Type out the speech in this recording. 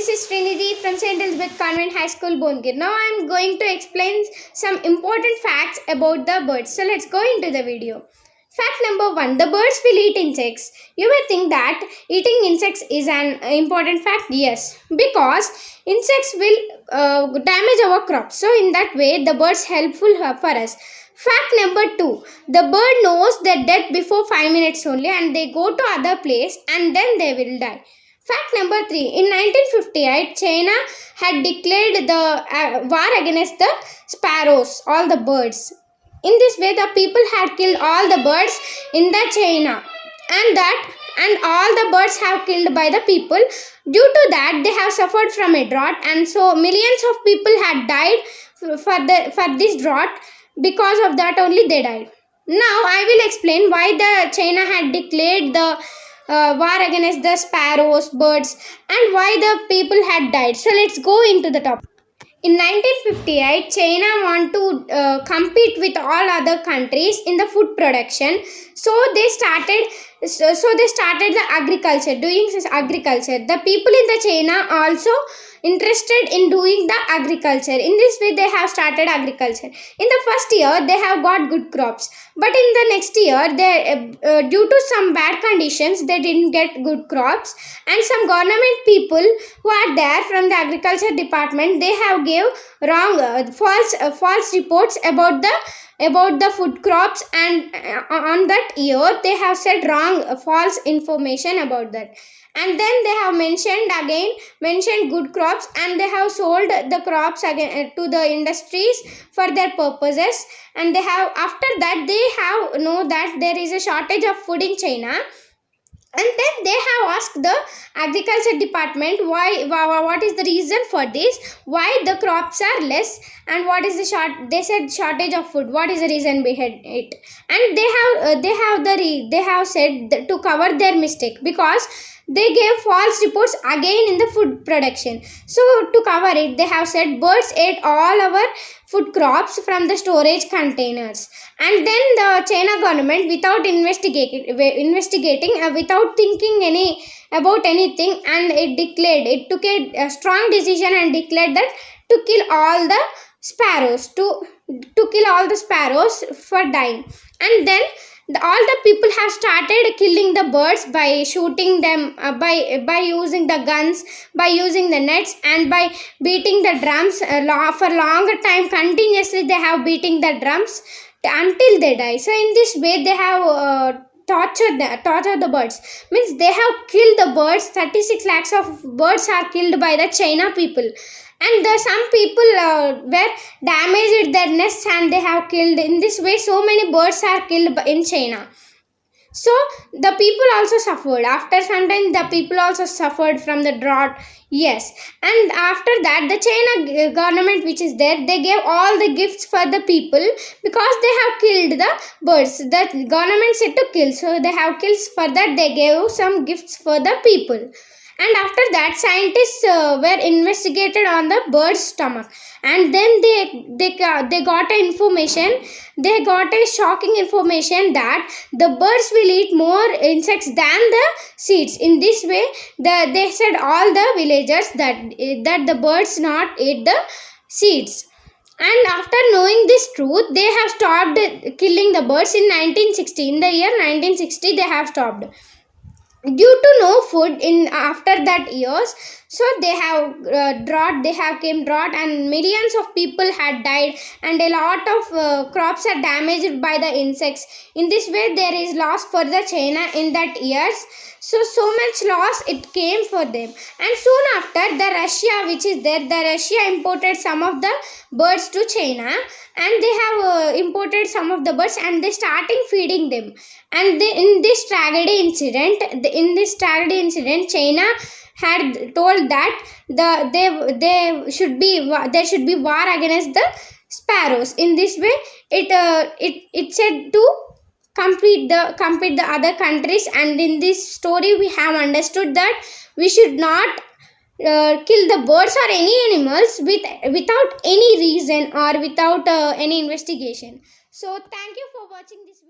this is Trinity from St. Elizabeth Convent High School, Bongir. Now I am going to explain some important facts about the birds. So let's go into the video. Fact number 1. The birds will eat insects. You may think that eating insects is an important fact. Yes, because insects will damage our crops. So in that way, the birds helpful for us. Fact number 2. The bird knows their death before 5 minutes only, and they go to other place and then they will die. Fact number 3. In 1958, China had declared the war against the sparrows, all the birds. In this way, the people had killed all the birds in the China, and all the birds have killed by the people. Due to that, they have suffered from a drought, and so millions of people had died for this drought. Because of that only they died. Now I will explain why the China had declared the war against the sparrows, birds, and why the people had died. So let's go into the topic. In 1958, China want to compete with all other countries in the food production. So they started the agriculture, doing this agriculture. The people in the China also interested in doing the agriculture. In this way, they have started agriculture. In the first year, they have got good crops, but in the next year, they due to some bad conditions, they didn't get good crops, and some government people who are there from the agriculture department, they have gave wrong false reports about the food crops, and on that year they have said wrong false information about that, and then they have mentioned good crops, and they have sold the crops again to the industries for their purposes, and they have, after that, they have know that there is a shortage of food in China. And then they have asked the agriculture department what is the reason for this, why the crops are less, and what is the they said shortage of food, what is the reason behind it. And they have said to cover their mistake, because they gave false reports again in the food production. So to cover it, they have said birds ate all our food crops from the storage containers. And then the China government, without investigating, without thinking about anything, and it took a strong decision and declared that to kill all the sparrows, to kill all the sparrows for dying. And then all the people have started killing the birds by shooting them, by using the guns, by using the nets, and by beating the drums for longer time. Continuously they have beating the drums until they die. So in this way they have tortured the birds. Means they have killed the birds. 36 lakhs of birds are killed by the China people. And some people were damaged their nests, and they have killed. In this way, so many birds are killed in China. So the people also suffered. After some time, the people also suffered from the drought. Yes. And after that, the China government, which is there, they gave all the gifts for the people, because they have killed the birds. The government said to kill. So they have killed. For that, they gave some gifts for the people. And after that, scientists were investigated on the bird's stomach, and then they got a information. They got a shocking information that the birds will eat more insects than the seeds. In this way, they said all the villagers that the birds not eat the seeds. And after knowing this truth, they have stopped killing the birds in 1960. In the year 1960, they have stopped. Due to no food in after that years, so they have came drought, and millions of people had died, and a lot of crops are damaged by the insects. In this way, there is loss for the China in that years. So much loss it came for them. And soon after, the Russia, which is there, the Russia imported some of the birds to China, and they have imported some of the birds, and they starting feeding them. And in this tragedy incident, China had told that there should be war against the sparrows. In this way, it said to compete the other countries. And in this story, we have understood that we should not kill the birds or any animals without any reason or without any investigation. So thank you for watching this video.